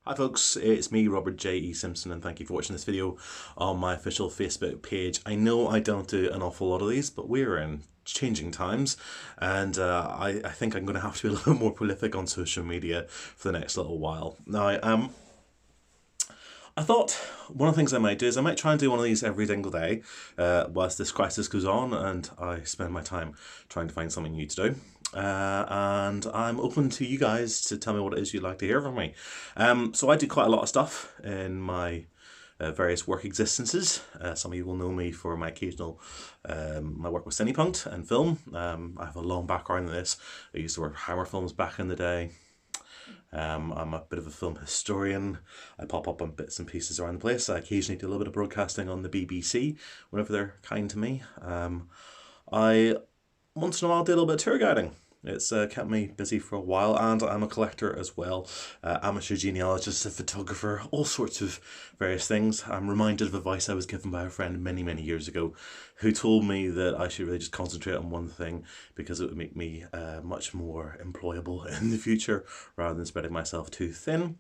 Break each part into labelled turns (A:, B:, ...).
A: Hi folks, it's me, Robert J. E. Simpson, and thank you for watching this video on my official Facebook page. I know I don't do an awful lot of these, but we're in changing times, and I think I'm going to have to be a little bit more prolific on social media for the next little while. Now, I thought one of the things I might do is I might try and do one of these every single day whilst this crisis goes on and I spend my time trying to find something new to do. And I'm open to you guys to tell me what it is you'd like to hear from me. So I do quite a lot of stuff in my various work existences. Some of you will know me for my occasional my work with Cinepunkt and film. I have a long background in this. I used to work for Hammer Films back in the day. I'm a bit of a film historian. I pop up on bits and pieces around the place. I occasionally do a little bit of broadcasting on the BBC whenever they're kind to me. I once in a while do a little bit of tour guiding. It's kept me busy for a while, and I'm a collector as well. Amateur genealogist, a photographer, all sorts of various things. I'm reminded of advice I was given by a friend many, many years ago who told me that I should really just concentrate on one thing because it would make me much more employable in the future rather than spreading myself too thin.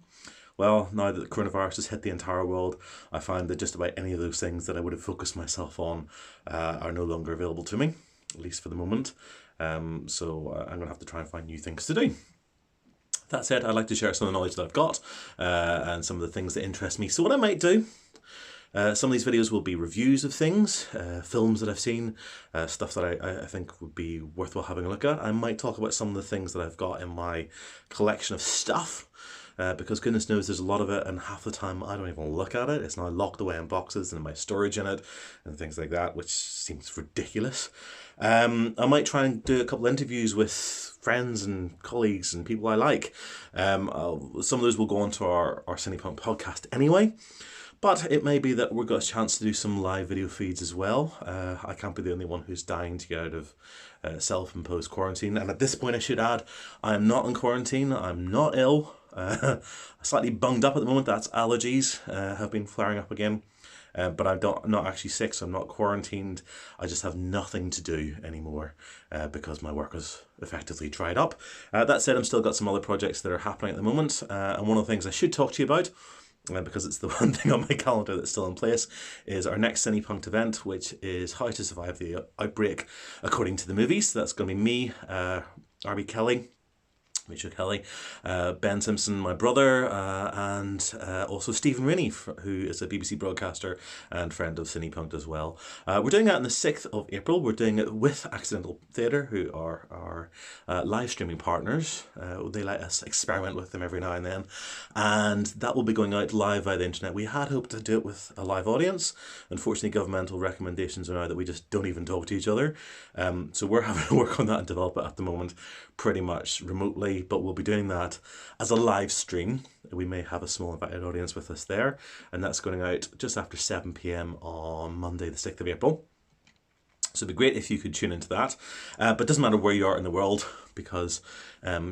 A: Well, now that the coronavirus has hit the entire world, I find that just about any of those things that I would have focused myself on are no longer available to me, at least for the moment. So I'm going to have to try and find new things to do. That said, I'd like to share some of the knowledge that I've got and some of the things that interest me. So what I might do, some of these videos will be reviews of things, films that I've seen, stuff that I think would be worthwhile having a look at. I might talk about some of the things that I've got in my collection of stuff. Because goodness knows there's a lot of it, and half the time I don't even look at it. It's now locked away in boxes and in my storage in it and things like that, which seems ridiculous. I might try and do a couple of interviews with friends and colleagues and people I like. Some of those will go onto our Cinepunkt podcast anyway. But it may be that we've got a chance to do some live video feeds as well. I can't be the only one who's dying to get out of self-imposed quarantine. And at this point I should add, I am not in quarantine, I'm not ill. Slightly bunged up at the moment, that's allergies have been flaring up again. But I'm not actually sick, so I'm not quarantined. I just have nothing to do anymore because my work has effectively dried up. That said, I've still got some other projects that are happening at the moment. And one of the things I should talk to you about, because it's the one thing on my calendar that's still in place, is our next Cinepunkt event, which is How to Survive the Outbreak According to the Movies. So that's going to be me, R.B. Kelly, Rachel Kelly, Ben Simpson, my brother, and also Stephen Rainey, who is a BBC broadcaster and friend of Cinepunkt as well. We're doing that on the 6th of April. We're doing it with Accidental Theatre, who are our live streaming partners. They let us experiment with them every now and then. And that will be going out live via the internet. We had hoped to do it with a live audience. Unfortunately, governmental recommendations are now that we just don't even talk to each other. So we're having to work on that and develop it at the moment pretty much remotely, but we'll be doing that as a live stream. We may have a small invited audience with us there, and that's going out just after 7 p.m. on Monday the 6th of April. So it'd be great if you could tune into that, but it doesn't matter where you are in the world, because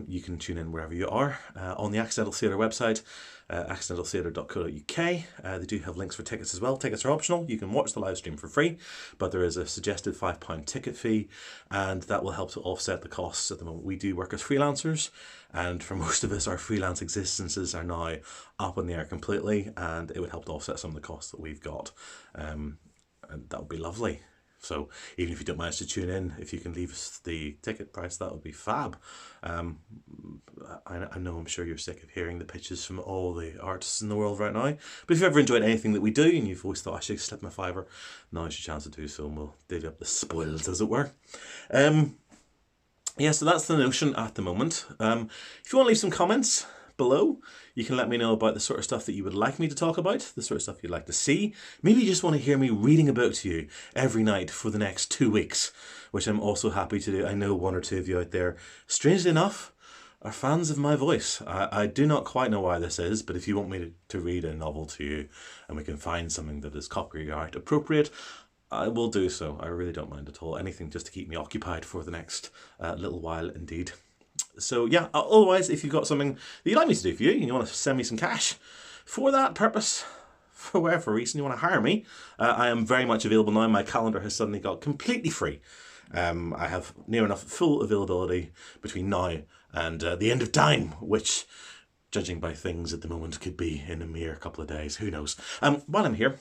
A: you can tune in wherever you are. On the Accidental Theatre website, accidentaltheatre.co.uk, they do have links for tickets as well. Tickets are optional. You can watch the live stream for free, but there is a suggested £5 ticket fee, and that will help to offset the costs. At the moment, we do work as freelancers, and for most of us, our freelance existences are now up in the air completely, and it would help to offset some of the costs that we've got, and that would be lovely. So even if you don't manage to tune in, if you can leave us the ticket price, that would be fab. I know I'm sure you're sick of hearing the pitches from all the artists in the world right now. But if you've ever enjoyed anything that we do and you've always thought I should slip my fiver, now's your chance to do so, and we'll divvy up the spoils, as it were. Yeah, so that's the notion at the moment. If you want to leave some comments below, you can let me know about the sort of stuff that you would like me to talk about, the sort of stuff you'd like to see. Maybe you just want to hear me reading a book to you every night for the next 2 weeks, which I'm also happy to do. I know one or two of you out there, strangely enough, are fans of my voice. I do not quite know why this is, but if you want me to read a novel to you and we can find something that is copyright appropriate, I will do so. I really don't mind at all. Anything just to keep me occupied for the next little while indeed. So yeah, otherwise, if you've got something that you'd like me to do for you and you want to send me some cash for that purpose, for whatever reason you want to hire me, I am very much available now. My calendar has suddenly got completely free. I have near enough full availability between now and the end of time, which judging by things at the moment, could be in a mere couple of days. Who knows? While I'm here,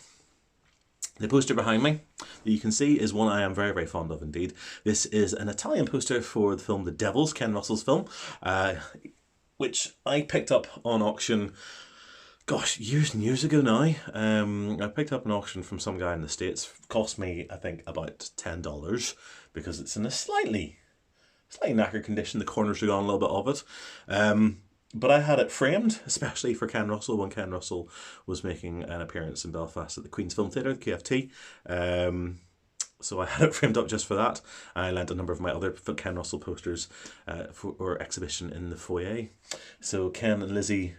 A: the poster behind me that you can see is one I am very, very fond of indeed. This is an Italian poster for the film The Devils, Ken Russell's film, which I picked up on auction, gosh, years and years ago now. I picked up an auction from some guy in the States. It cost me, I think, about $10 because it's in a slightly knackered condition. The corners are gone, a little bit of it. But I had it framed, especially for Ken Russell, when Ken Russell was making an appearance in Belfast at the Queen's Film Theatre, the KFT. So I had it framed up just for that. I lent a number of my other Ken Russell posters for exhibition in the foyer. So Ken and Lizzie,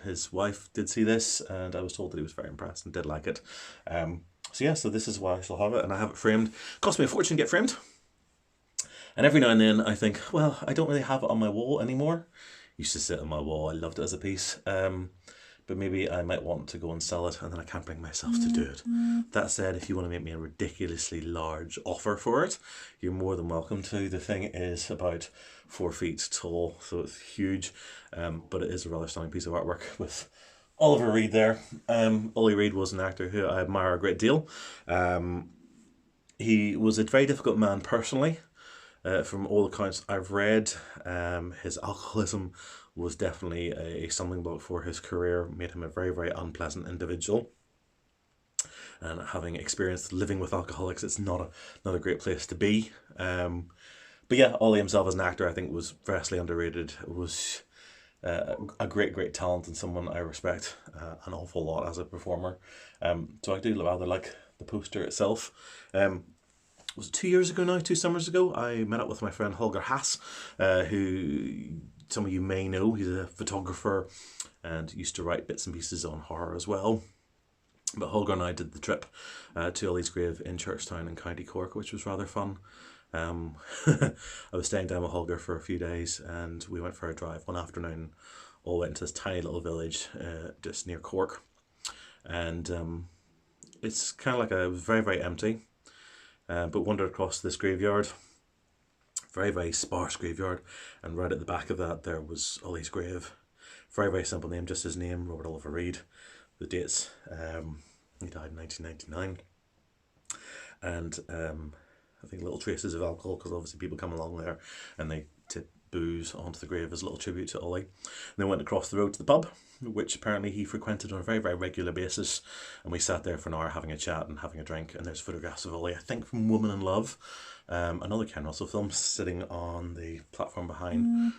A: his wife, did see this, and I was told that he was very impressed and did like it. So this is why I still have it, and I have it framed. It cost me a fortune to get framed. And every now and then I think, well, I don't really have it on my wall anymore. Used to sit on my wall. I loved it as a piece. But maybe I might want to go and sell it, and then I can't bring myself to do it. That said, if you want to make me a ridiculously large offer for it, you're more than welcome to. The thing is about 4 feet tall, so it's huge. But it is a rather stunning piece of artwork with Oliver Reed there. Ollie Reed was an actor who I admire a great deal. He was a very difficult man personally. From all accounts I've read, his alcoholism was definitely a stumbling block for his career, made him a very, very unpleasant individual. And having experienced living with alcoholics, it's not a great place to be. But yeah, Ollie himself as an actor, I think, was vastly underrated. Was a great talent and someone I respect an awful lot as a performer. So I do rather like the poster itself. Was it 2 years ago now, 2 summers ago, I met up with my friend Holger Haas, who some of you may know. He's a photographer and used to write bits and pieces on horror as well. But Holger and I did the trip to Ollie's grave in Churchtown in County Cork, which was rather fun. I was staying down with Holger for a few days, and we went for a drive one afternoon. All went to this tiny little village just near Cork. And it's kind of like it was very, very empty. But wandered across this graveyard, very, very sparse graveyard, and right at the back of that there was Ollie's grave. Very, very simple name, just his name, Robert Oliver Reed. The dates, he died in 1999, and I think little traces of alcohol, because obviously people come along there and they tip booze onto the grave as a little tribute to Ollie. And they went across the road to the pub, which apparently he frequented on a very, very regular basis, and we sat there for an hour having a chat and having a drink, and there's photographs of Ollie, I think from Woman in Love, another Ken Russell film, sitting on the platform behind.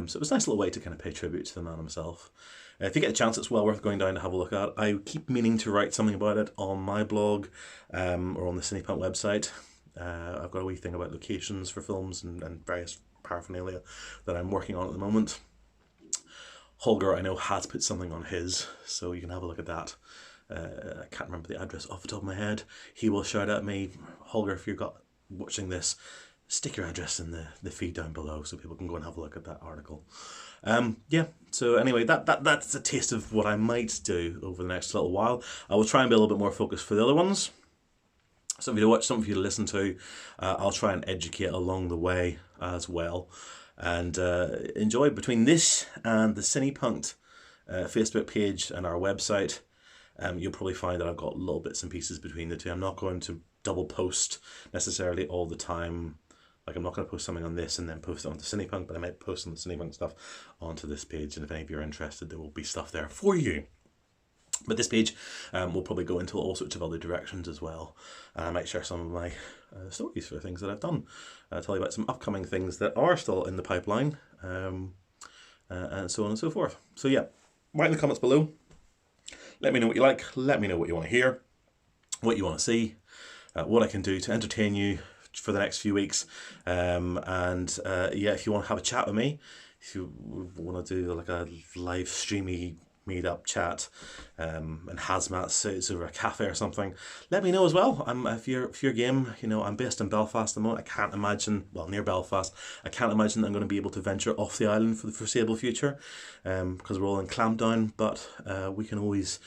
A: So it was a nice little way to kind of pay tribute to the man himself. If you get a chance, it's well worth going down to have a look at. I keep meaning to write something about it on my blog or on the Cinepunk website. I've got a wee thing about locations for films and various paraphernalia that I'm working on at the moment. Holger, I know, has put something on his, so you can have a look at that. I can't remember the address off the top of my head. He will shout at me. Holger, if you're watching this, stick your address in the feed down below so people can go and have a look at that article. Yeah, so anyway, that's a taste of what I might do over the next little while. I will try and be a little bit more focused for the other ones. Something to watch, something for you to listen to. I'll try and educate along the way as well. And enjoy between this and the Cinepunk Facebook page and our website. You'll probably find that I've got little bits and pieces between the two. I'm not going to double post necessarily all the time. Like, I'm not going to post something on this and then post it onto Cinepunk, but I might post some of the Cinepunk stuff onto this page. And if any of you are interested, there will be stuff there for you. But this page will probably go into all sorts of other directions as well. And I might share some of my stories for things that I've done. Tell you about some upcoming things that are still in the pipeline, and so on and so forth. So yeah, write in the comments below. Let me know what you like. Let me know what you want to hear, what you want to see, what I can do to entertain you for the next few weeks. Yeah, if you want to have a chat with me, if you want to do like a live streamy meet-up chat and hazmat suits over a cafe or something, let me know as well. If you're game, you know, I'm based in Belfast at the moment. I can't imagine, well, near Belfast, I can't imagine that I'm going to be able to venture off the island for the foreseeable future, because we're all in clampdown, but we can always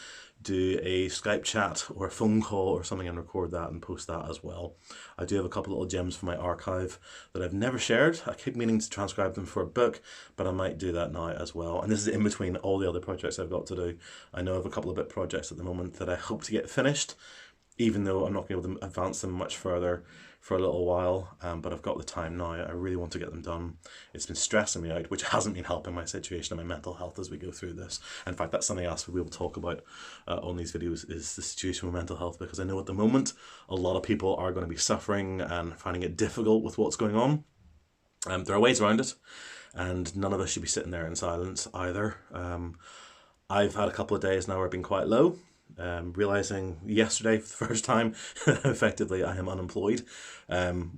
A: do a Skype chat or a phone call or something and record that and post that as well. I do have a couple of little gems for my archive that I've never shared. I keep meaning to transcribe them for a book, but I might do that now as well. And this is in between all the other projects I've got to do. I know I have a couple of bit projects at the moment that I hope to get finished, even though I'm not going to be able to advance them much further for a little while, but I've got the time now. I really want to get them done. It's been stressing me out, which hasn't been helping my situation and my mental health as we go through this. In fact, that's something else we will talk about on these videos, is the situation with mental health, because I know at the moment a lot of people are going to be suffering and finding it difficult with what's going on. There are ways around it, and none of us should be sitting there in silence either. I've had a couple of days now where I've been quite low. Realizing yesterday for the first time, effectively I am unemployed. You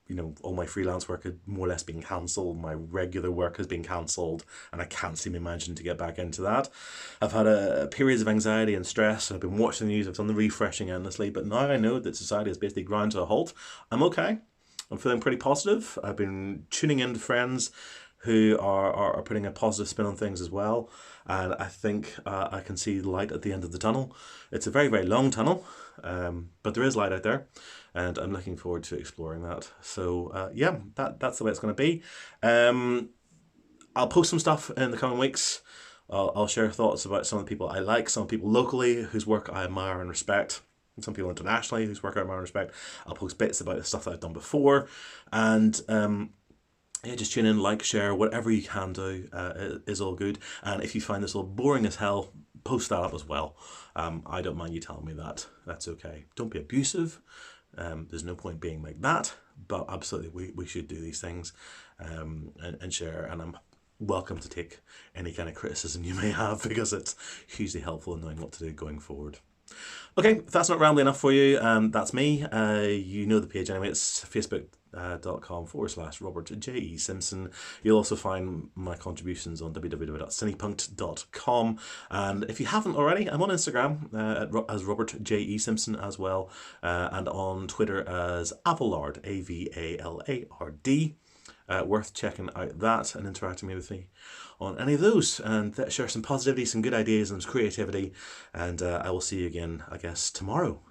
A: know, all my freelance work had more or less been cancelled. My regular work has been cancelled, and I can't seem to imagine to get back into that. I've had periods of anxiety and stress. I've been watching the news. I've done the refreshing endlessly, but now I know that society has basically ground to a halt. I'm okay. I'm feeling pretty positive. I've been tuning in to friends who are putting a positive spin on things as well. And I think I can see the light at the end of the tunnel. It's a very, very long tunnel, but there is light out there, and I'm looking forward to exploring that. So yeah, that's the way it's going to be. I'll post some stuff in the coming weeks. I'll share thoughts about some of the people I like, some people locally whose work I admire and respect, and some people internationally whose work I admire and respect. I'll post bits about the stuff that I've done before, and yeah, just tune in, like, share, whatever you can do is all good. And if you find this all boring as hell, post that up as well. I don't mind you telling me that. That's okay. Don't be abusive. There's no point being like that. But absolutely, we should do these things and share. And I'm welcome to take any kind of criticism you may have, because it's hugely helpful in knowing what to do going forward. Okay, if that's not rambling enough for you, that's me. You know the page anyway. It's facebook.com/Robert J.E. Simpson. You'll also find my contributions on www.cinepunkt.com. And if you haven't already, I'm on Instagram as Robert J.E. Simpson as well, and on Twitter as Avalard, Avalard. Worth checking out that and interacting with me on any of those, and share some positivity, some good ideas and some creativity. And I will see you again, I guess, tomorrow.